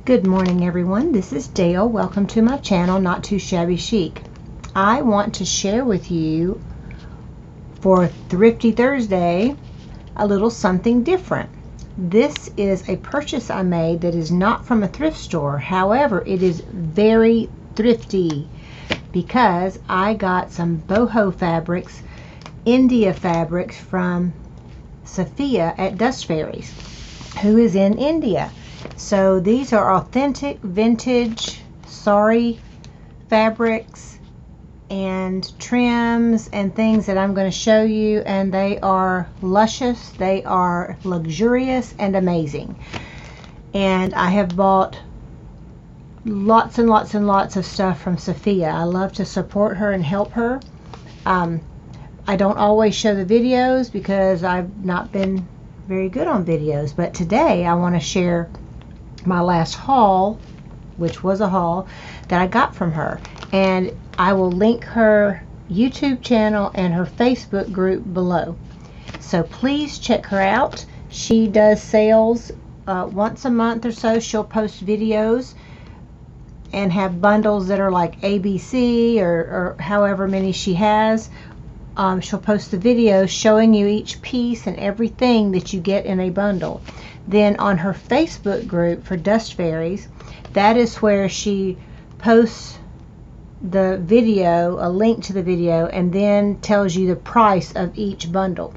Good morning everyone, this is Dale. Welcome to my channel, Not Too Shabby Chic. I want to share with you for Thrifty Thursday a little something different. This is a purchase I made that is not from a thrift store. However, it is very thrifty because I got some boho fabrics, India fabrics from Sophia at Dust Fairies, who is in India. So these are authentic vintage sari fabrics and trims and things that I'm going to show you, and they are luscious, they are luxurious and amazing. And I have bought lots and lots and lots of stuff from Sophia. I love to support her and help her. I don't always show the videos because I've not been very good on videos, but today I want to share my last haul, which was a haul that I got from her, and I will link her YouTube channel and her Facebook group below, so please check her out. She does sales once a month or so. She'll post videos and have bundles that are like ABC or however many she has. She'll post the videos showing you each piece and everything that you get in a bundle. Then on her Facebook group for Dust Fairies, that is where she posts the video, a link to the video, and then tells you the price of each bundle.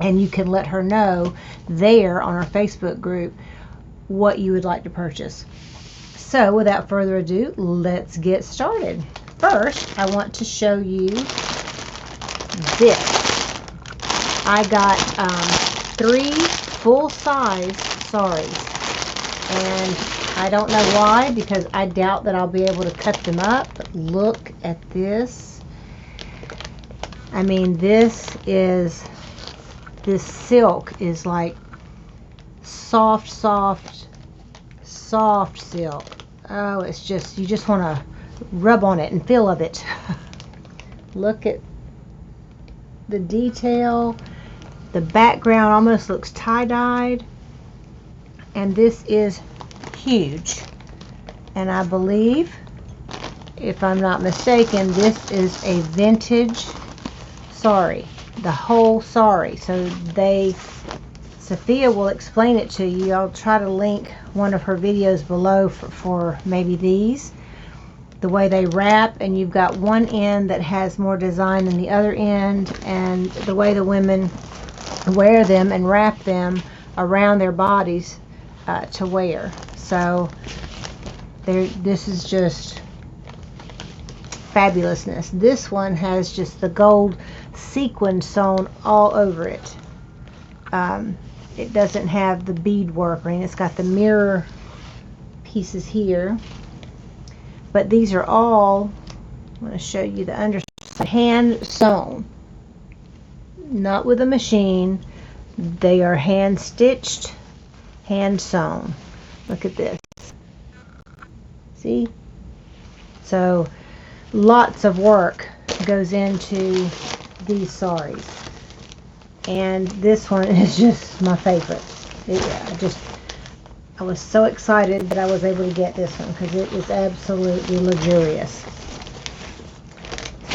And you can let her know there on her Facebook group what you would like to purchase. So without further ado, let's get started. First, I want to show you this. I got 3 full-size saris, and I don't know why, because I doubt that I'll be able to cut them up, but look at this. I mean, this silk is like soft silk. Oh, it's just, you just want to rub on it and feel of it. Look at the detail. The background almost looks tie-dyed, and this is huge, and I believe, if I'm not mistaken, this is a vintage sari, the whole sari. So Sophia will explain it to you. I'll try to link one of her videos below for maybe these, the way they wrap, and you've got one end that has more design than the other end, and the way the women wear them and wrap them around their bodies to wear. So this is just fabulousness. This one has just the gold sequin sewn all over it. It doesn't have the beadwork or anything. It's got the mirror pieces here, but these are all, I'm going to show you the underside, hand sewn, not with a machine. They are hand stitched, hand sewn. Look at this. See? So lots of work goes into these saris, and this one is just my favorite. I was so excited that I was able to get this one because it is absolutely luxurious.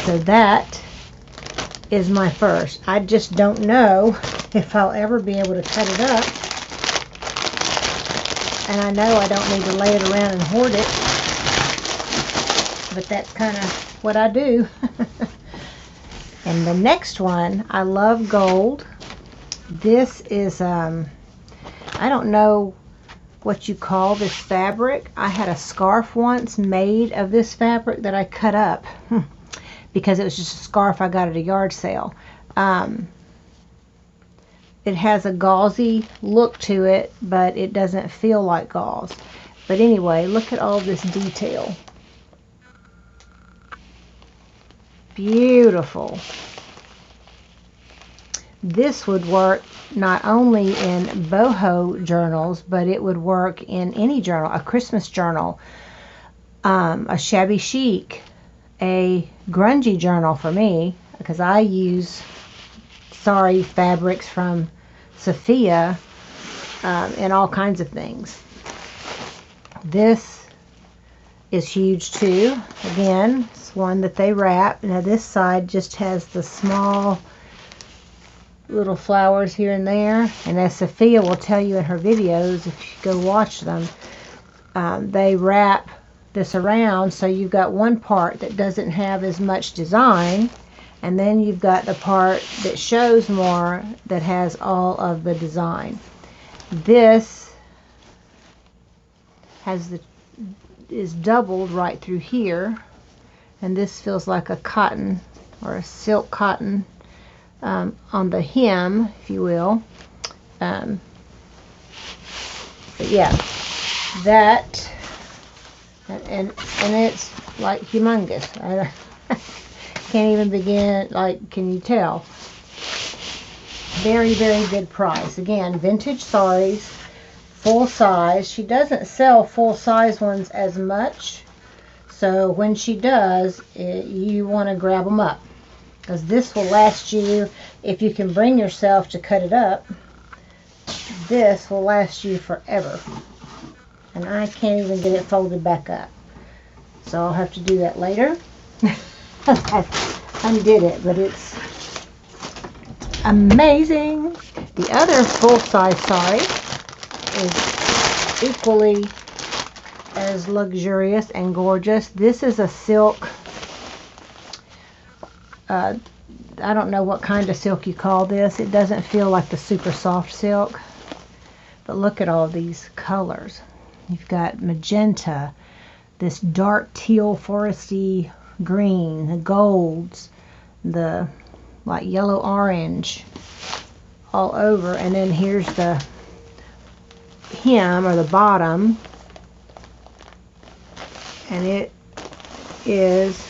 So that is my first. I just don't know if I'll ever be able to cut it up, and I know I don't need to lay it around and hoard it, but that's kind of what I do. And the next one, I love gold. This is I don't know what you call this fabric. I had a scarf once made of this fabric that I cut up because it was just a scarf I got at a yard sale. It has a gauzy look to it, but it doesn't feel like gauze. But anyway, look at all this detail. Beautiful. This would work not only in boho journals, but it would work in any journal, a Christmas journal, a shabby chic, a grungy journal for me, because I use sari fabrics from Sophia and all kinds of things. This is huge too. Again, it's one that they wrap. Now this side just has the small little flowers here and there, and as Sophia will tell you in her videos, if you go watch them, they wrap this around, so you've got one part that doesn't have as much design, and then you've got the part that shows more that has all of the design. This is doubled right through here, and this feels like a cotton or a silk cotton on the hem, if you will. But yeah, that and it's like humongous. I can't even begin, like, can you tell? Very, very good price. Again, vintage saris, full size. She doesn't sell full size ones as much, so when she does, you want to grab them up, because this will last you, if you can bring yourself to cut it up, this will last you forever. And I can't even get it folded back up, so I'll have to do that later. I undid it, but it's amazing. The other full-size sari is equally as luxurious and gorgeous. This is a silk, I don't know what kind of silk you call this. It doesn't feel like the super soft silk, but look at all these colors. You've got magenta, this dark teal foresty green, the golds, the like yellow orange all over, and then here's the hem or the bottom, and it is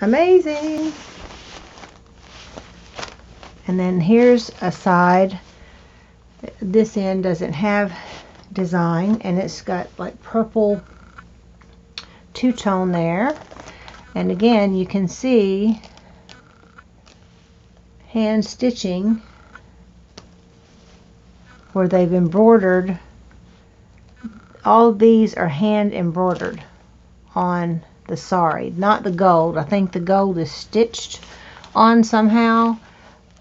amazing. And then here's a side. This end doesn't have design, and it's got like purple two-tone there, and again you can see hand stitching where they've embroidered. All of these are hand embroidered on the sari, not the gold. I think the gold is stitched on somehow,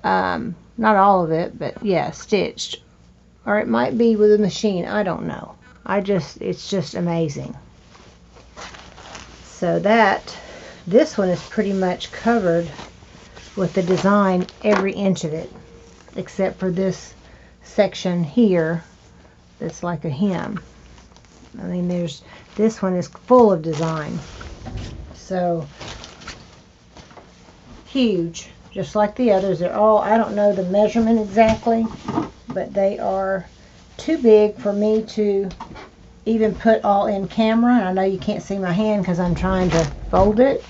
not all of it, but yeah, stitched, or it might be with a machine, I don't know. It's just amazing. So this one is pretty much covered with the design, every inch of it, except for this section here that's like a hem. I mean, this one is full of design. So huge, just like the others. They're all, I don't know the measurement exactly, but they are too big for me to even put all in camera. And I know you can't see my hand because I'm trying to fold it,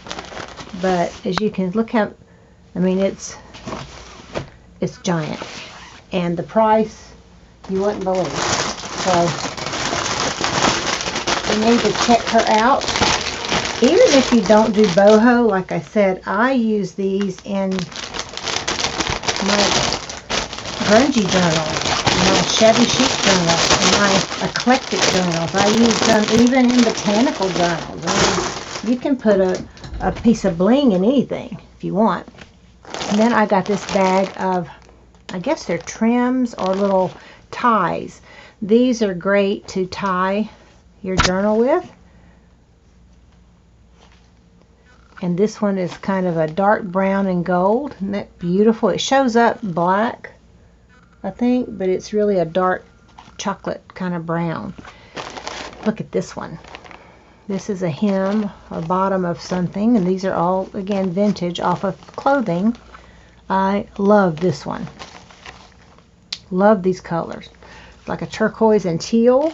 but as you can look how, I mean, it's giant, and the price you wouldn't believe. So you need to check her out. Even if you don't do boho, like I said, I use these in my grungy journals, my Shabby Chic journals, and my eclectic journals. I use them even in botanical journals. I mean, you can put a piece of bling in anything if you want. And then I got this bag of, I guess they're trims or little ties. These are great to tie your journal with. And this one is kind of a dark brown and gold. Isn't that beautiful? It shows up black, I think, but it's really a dark chocolate kind of brown. Look at this one. This is a hem or bottom of something, and these are all, again, vintage off of clothing. I love this one. Love these colors. Like a turquoise and teal.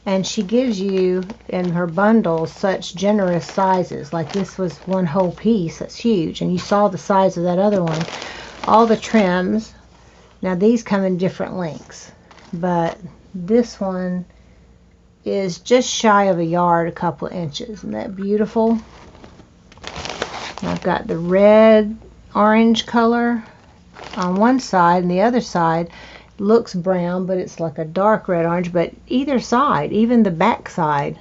And she gives you in her bundles such generous sizes. Like this was one whole piece. That's huge. And you saw the size of that other one. All the trims. Now these come in different lengths, but this one is just shy of a yard, a couple of inches. Isn't that beautiful? And I've got the red orange color on one side, and the other side looks brown, but it's like a dark red orange. But either side, even the back side,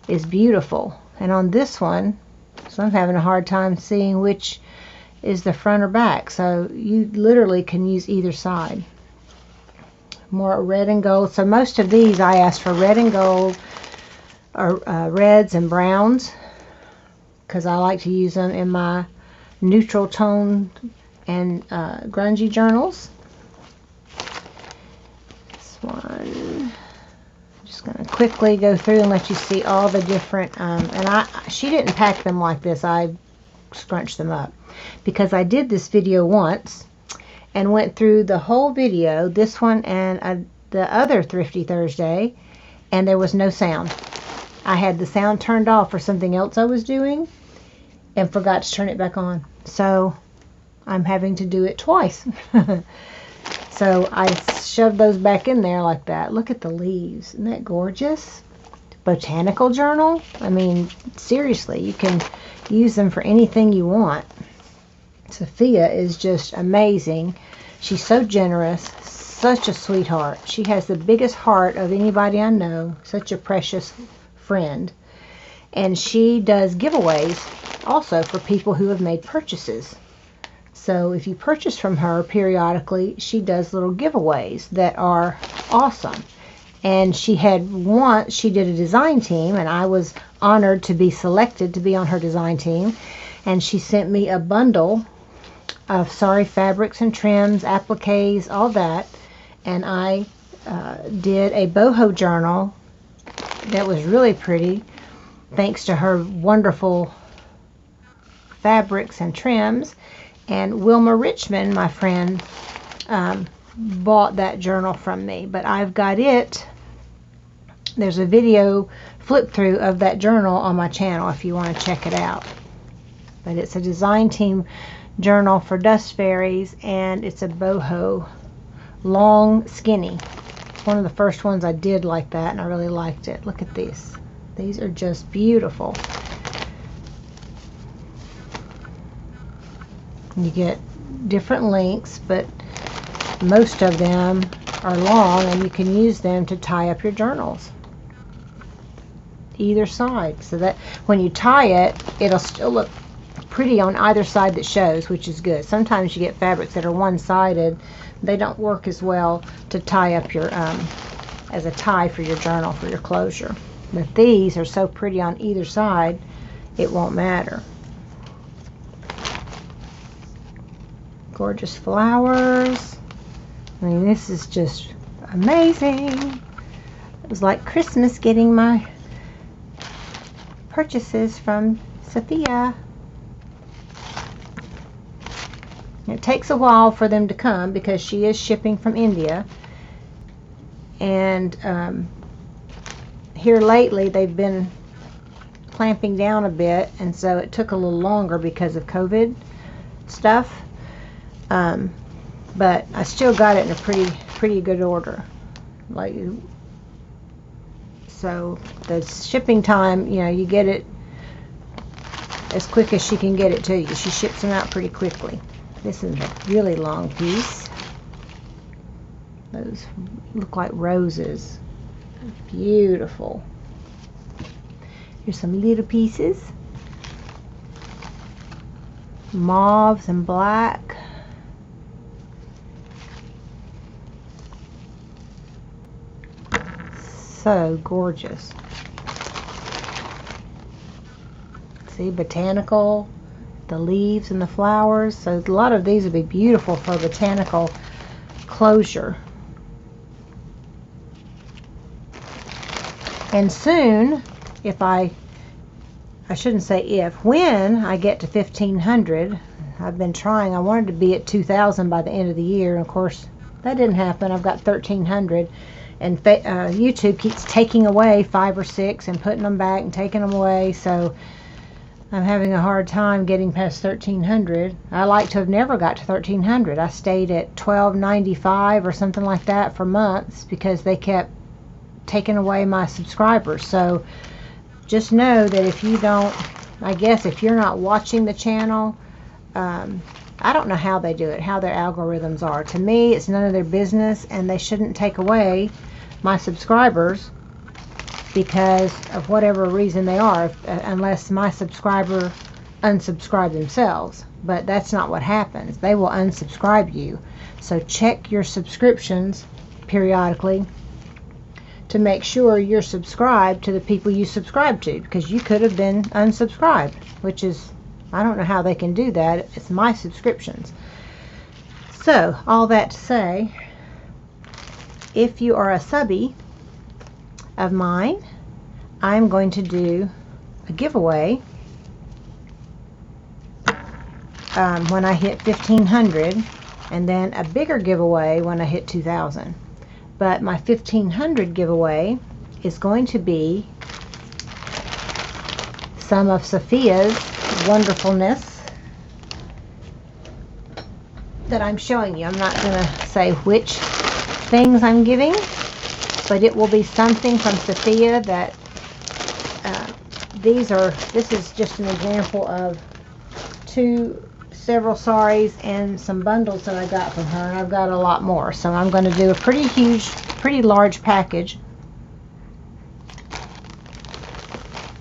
is beautiful. And on this one, so I'm having a hard time seeing which is the front or back. So you literally can use either side. More red and gold. So most of these I asked for red and gold, or reds and browns, because I like to use them in my neutral tone and grungy journals. This one, I'm just going to quickly go through and let you see all the different, she didn't pack them like this. I scrunched them up because I did this video once and went through the whole video, this one and the other Thrifty Thursday, and there was no sound. I had the sound turned off for something else I was doing and forgot to turn it back on. So I'm having to do it twice. So I shoved those back in there like that. Look at the leaves. Isn't that gorgeous? Botanical journal. I mean, seriously, you can use them for anything you want. Sophia is just amazing. She's so generous, such a sweetheart. She has the biggest heart of anybody I know. Such a precious friend. And she does giveaways also for people who have made purchases. So if you purchase from her periodically, she does little giveaways that are awesome. And she did a design team, and I was honored to be selected to be on her design team. And she sent me a bundle of Sari fabrics and trims, appliques, all that. And I did a boho journal that was really pretty, thanks to her wonderful fabrics and trims. And Wilma Richmond, my friend, bought that journal from me. But I've got it. There's a video flip through of that journal on my channel if you want to check it out. But it's a design team journal for Dust Fairies, and it's a boho, long, skinny. It's one of the first ones I did like that, and I really liked it. Look at these. These are just beautiful. You get different lengths, but most of them are long, and you can use them to tie up your journals. Either side, so that when you tie it, it'll still look pretty on either side that shows, which is good. Sometimes you get fabrics that are one-sided. They don't work as well to tie up your as a tie for your journal, for your closure. But these are so pretty on either side, it won't matter. Gorgeous flowers. I mean, this is just amazing. It was like Christmas getting my purchases from Sophia. It takes a while for them to come because she is shipping from India, and here lately they've been clamping down a bit, and so it took a little longer because of COVID stuff, but I still got it in a pretty good order. Like, so the shipping time, you know, you get it as quick as she can get it to you. She ships them out pretty quickly. This is a really long piece. Those look like roses. Beautiful. Here's some little pieces. Mauves and black. So gorgeous. See, botanical. The leaves and the flowers. So a lot of these would be beautiful for botanical closure. And soon, if I shouldn't say if, when I get to 1,500, I've been trying, I wanted to be at 2,000 by the end of the year, and of course that didn't happen. I've got 1,300, and YouTube keeps taking away 5 or 6 and putting them back and taking them away, so I'm having a hard time getting past 1,300. I like to have never got to 1,300. I stayed at $12.95 or something like that for months because they kept taking away my subscribers. So just know that if you don't, I guess if you're not watching the channel, I I don't know how they do it, how their algorithms are. To me, it's none of their business, and they shouldn't take away my subscribers because of whatever reason they are, unless my subscriber unsubscribe themselves. But that's not what happens. They will unsubscribe you. So check your subscriptions periodically to make sure you're subscribed to the people you subscribe to, because you could have been unsubscribed, which is, I don't know how they can do that. It's my subscriptions. So all that to say, if you are a subby of mine, I'm going to do a giveaway when I hit 1,500, and then a bigger giveaway when I hit 2,000. But my 1,500 giveaway is going to be some of Sophia's wonderfulness that I'm showing you. I'm not going to say which things I'm giving, but it will be something from Sophia that this is just an example of several saris and some bundles that I got from her, and I've got a lot more. So I'm going to do a pretty large package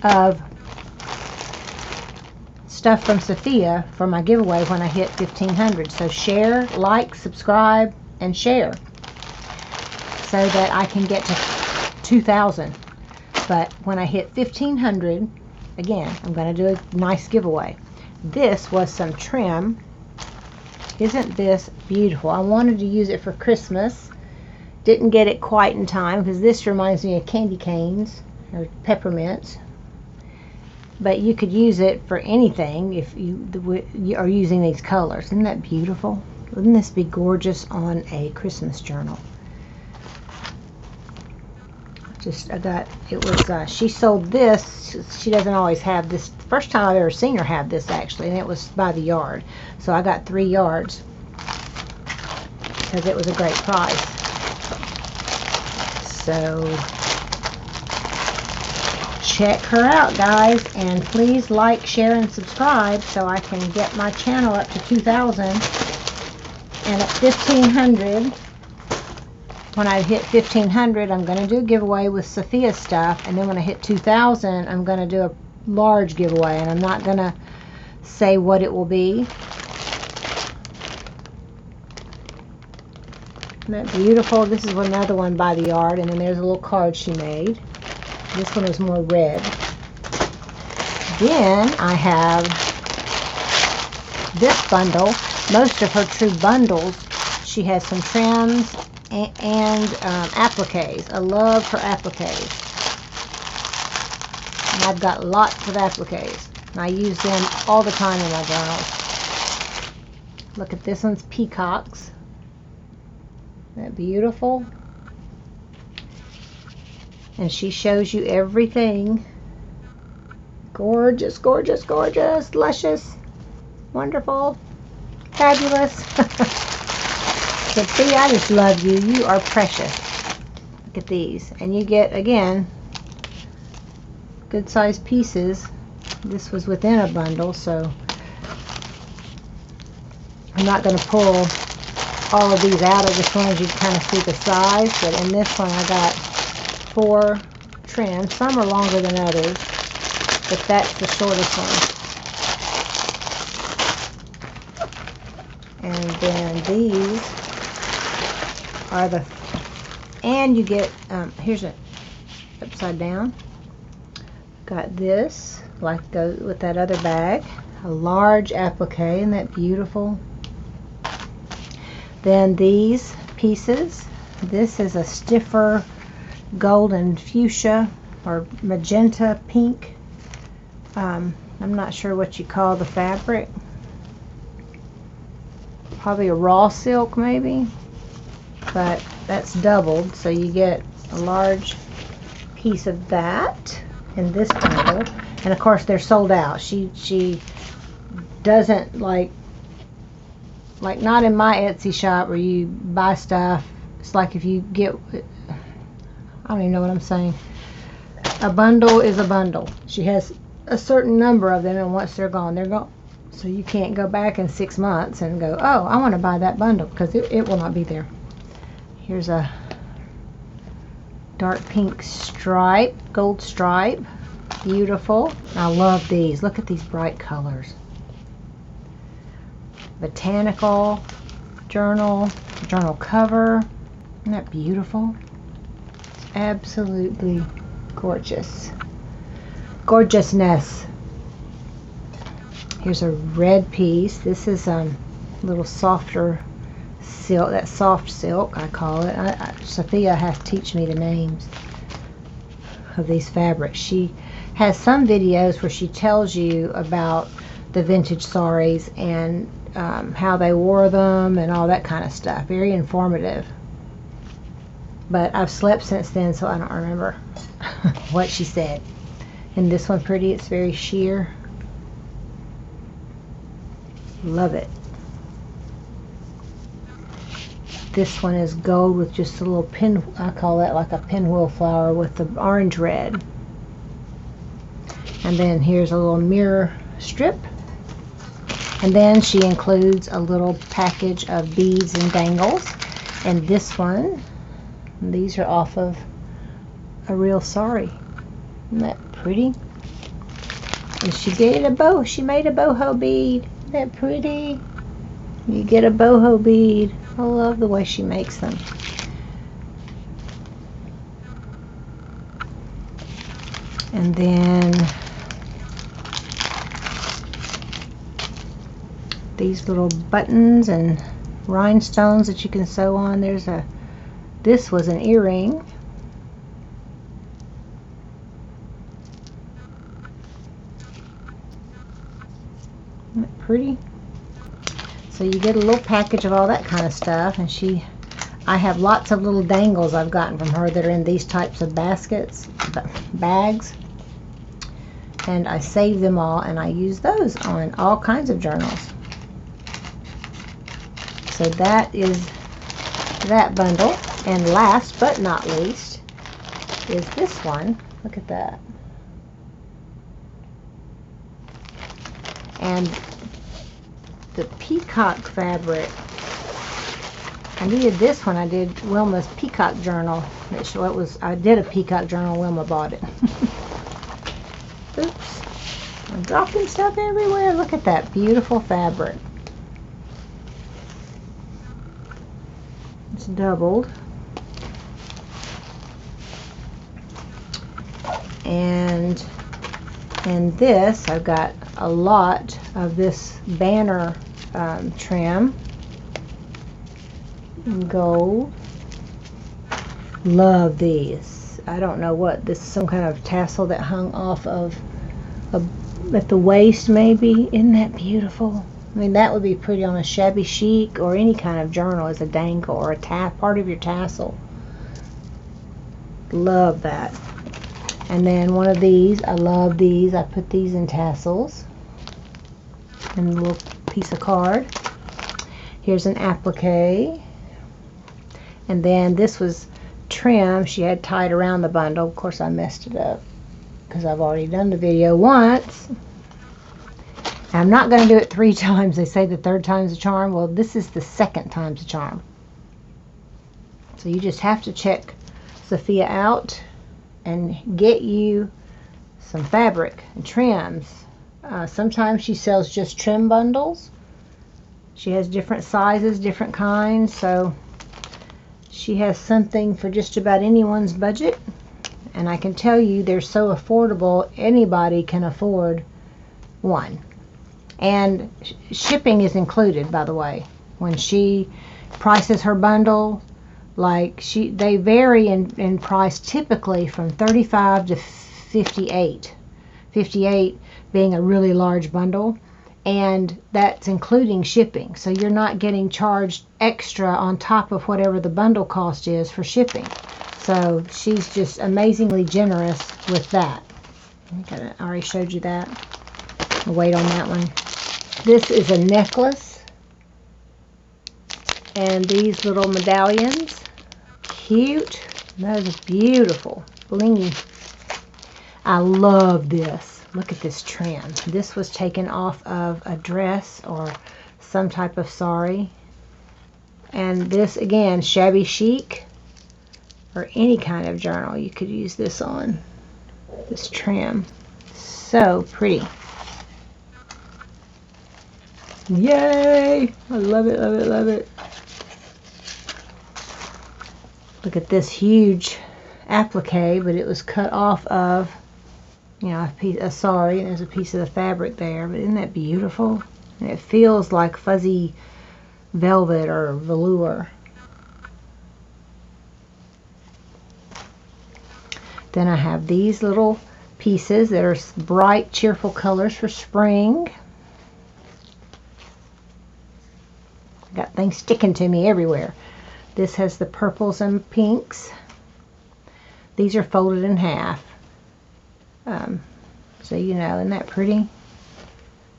of stuff from Sophia for my giveaway when I hit 1,500. So share, like, subscribe, and share so that I can get to 2,000. But when I hit 1,500, again, I'm going to do a nice giveaway. This was some trim. Isn't this beautiful? I wanted to use it for Christmas. Didn't get it quite in time because this reminds me of candy canes or peppermints. But you could use it for anything if you are using these colors. Isn't that beautiful? Wouldn't this be gorgeous on a Christmas journal? She sold this. She doesn't always have this. First time I've ever seen her have this, actually, and it was by the yard. So I got 3 yards because it was a great price. So check her out, guys, and please like, share, and subscribe so I can get my channel up to 2,000. And at 1,500, when I hit 1,500, I'm going to do a giveaway with Sophia's stuff, and then when I hit 2,000, I'm going to do a large giveaway, and I'm not going to say what it will be. Isn't that beautiful? This is another one by the yard, and then there's a little card she made. This one is more red. Then I have this bundle. Most of her true bundles, she has some trims and appliques. I love her appliques. And I've got lots of appliques. And I use them all the time in my journals. Look at this one's peacocks. Isn't that beautiful? And she shows you everything. Gorgeous, gorgeous, gorgeous, luscious, wonderful, fabulous. Sophia, I just love you. You are precious. Look at these. And you get, again, good sized pieces. This was within a bundle, so I'm not going to pull all of these out. I just wanted you to kind of see the size. But in this one, I got 4 trims. Some are longer than others, but that's the shortest one. And then these are and you get, here's it upside down. Got this, like with that other bag, a large applique. Isn't that beautiful? Then these pieces, this is a stiffer golden fuchsia or magenta pink. I'm not sure what you call the fabric. Probably a raw silk maybe, but that's doubled, so you get a large piece of that in this bundle. And of course they're sold out. She doesn't like not in my Etsy shop where you buy stuff. It's like if you get, I don't even know what I'm saying. A bundle is a bundle. She has a certain number of them, and once they're gone, they're gone. So you can't go back in 6 months and go, oh, I want to buy that bundle, because it will not be there. Here's a dark pink stripe, gold stripe. Beautiful. I love these. Look at these bright colors. Botanical journal cover. Isn't that beautiful? Absolutely gorgeous. Gorgeousness. Here's a red piece. This is a little softer silk, that soft silk I call it. Sophia has to teach me the names of these fabrics. She has some videos where she tells you about the vintage saris and how they wore them and all that kind of stuff. Very informative. But I've slept since then, so I don't remember what she said. And this one pretty, it's very sheer. Love it. This one is gold with just a little pin, I call that like a pinwheel flower with the orange red. And then here's a little mirror strip. And then she includes a little package of beads and dangles. And this one, these are off of a real sari. Isn't that pretty? And she did a bow. She made a boho bead. Isn't that pretty? You get a boho bead. I love the way she makes them. And then these little buttons and rhinestones that you can sew on. This was an earring. Isn't that pretty? So you get a little package of all that kind of stuff, and I have lots of little dangles I've gotten from her that are in these types of baskets, bags, and I save them all and I use those on all kinds of journals. So that is that bundle. And last but not least is this one. Look at that. And the peacock fabric. I needed this one. I did Wilma's peacock journal. I did a peacock journal. Wilma bought it. Oops. I'm dropping stuff everywhere. Look at that beautiful fabric. It's doubled. And in this, I've got a lot of this banner trim. Gold. Love these. I don't know what this is, some kind of tassel that hung off of at the waist maybe. Isn't that beautiful? I mean, that would be pretty on a Shabby Chic or any kind of journal as a dangle or a part of your tassel. Love that. And then one of these, I love these. I put these in tassels. And a little piece of card. Here's an applique. And then this was trim she had tied around the bundle. Of course, I messed it up because I've already done the video once. I'm not going to do it 3 times. They say the 3rd time's a charm. Well, this is the 2nd time's a charm. So you just have to check Sophia out and get you some fabric and trims. Sometimes she sells just trim bundles. She has different sizes, different kinds, so she has something for just about anyone's budget. And I can tell you they're so affordable, anybody can afford one. And shipping is included, by the way. When she prices her bundle, like they vary in price typically from $35 to $58. $58 being a really large bundle, and that's including shipping. So you're not getting charged extra on top of whatever the bundle cost is for shipping. So she's just amazingly generous with that. I already showed you that. I'll wait on that one. This is a necklace, and these little medallions, cute. Those are beautiful, blingy. I love this. Look at this trim. This was taken off of a dress or some type of sari. And this, again, shabby chic or any kind of journal you could use this on. This trim. So pretty. Yay! I love it, love it, love it. Look at this huge applique, but it was cut off of, you know, a sari, and there's a piece of the fabric there. But isn't that beautiful? And it feels like fuzzy velvet or velour. Then I have these little pieces that are bright, cheerful colors for spring. Got things sticking to me everywhere. This has the purples and pinks. These are folded in half. So you know, isn't that pretty?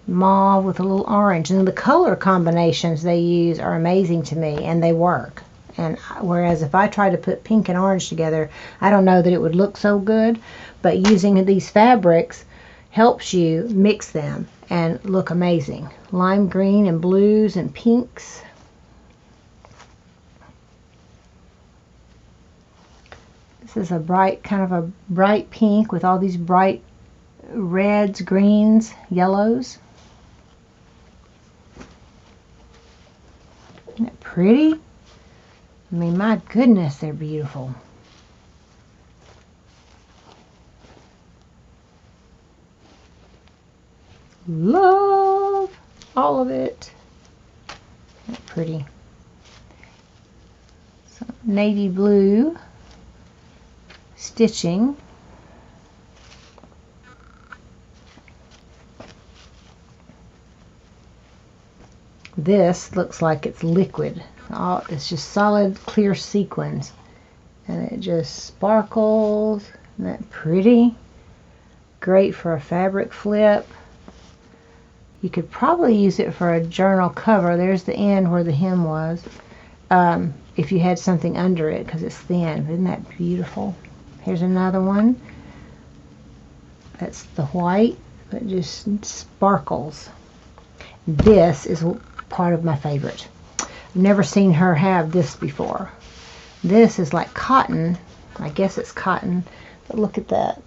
Mauve with a little orange. And the color combinations they use are amazing to me, and they work. And whereas if I try to put pink and orange together, I don't know that it would look so good. But using these fabrics helps you mix them and look amazing. Lime green and blues and pinks. This is a bright, kind of a bright pink with all these bright reds, greens, yellows. Isn't that pretty? I mean, my goodness, they're beautiful. Love all of it. Isn't that pretty? Some navy blue stitching. This looks like it's liquid. It's just solid clear sequins, and it just sparkles. Isn't that pretty? Great for a fabric flip. You could probably use it for a journal cover. There's the end where the hem was, if you had something under it, because it's thin. Isn't that beautiful? Here's another one. That's the white, but just sparkles. This is part of my favorite. I've never seen her have this before. This is like cotton. I guess it's cotton, but look at that.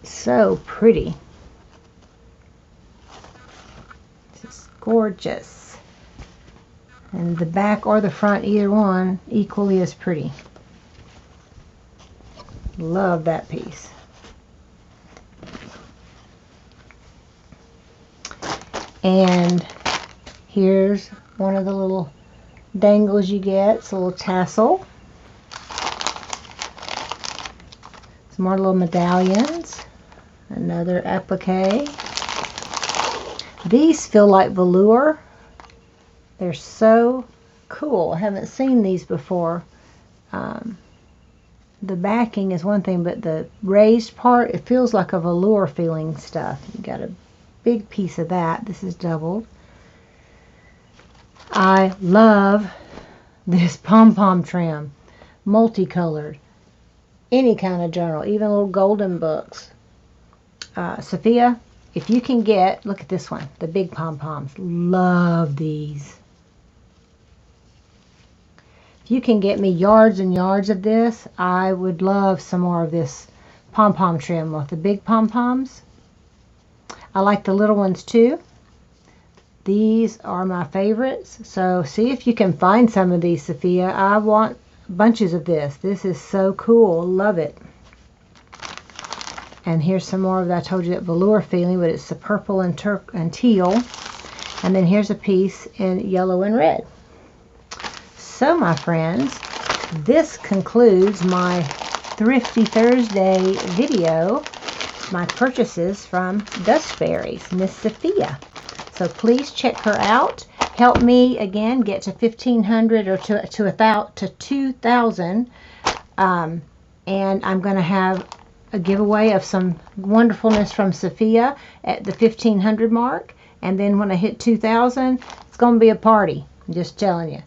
So pretty. This is gorgeous. And the back or the front, either one, equally as pretty. Love that piece. And here's one of the little dangles you get. It's a little tassel. Some more little medallions. Another applique. These feel like velour. They're so cool. I haven't seen these before. The backing is one thing, but the raised part, it feels like a velour feeling stuff. You got a big piece of that. This is doubled. I love this pom-pom trim. Multicolored. Any kind of journal, even little golden books. Sophia, if you can get, look at this one, the big pom-poms. Love these. If you can get me yards and yards of this, I would love some more of this pom-pom trim with the big pom-poms. I like the little ones too. These are my favorites. So see if you can find some of these, Sophia. I want bunches of this. This is so cool. Love it. And here's some more of that. I told you that velour feeling, but it's the purple and teal. And then here's a piece in yellow and red. So my friends, this concludes my Thrifty Thursday video. My purchases from Dust Fairies, Miss Sophia. So please check her out. Help me again get to 1,500 or to 2,000. And I'm going to have a giveaway of some wonderfulness from Sophia at the 1,500 mark. And then when I hit 2,000, it's going to be a party. I'm just telling you.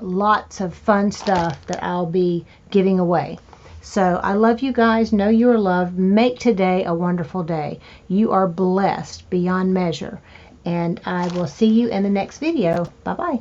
Lots of fun stuff that I'll be giving away. So I love you guys. Know you are loved. Make today a wonderful day. You are blessed beyond measure. And I will see you in the next video. Bye-bye.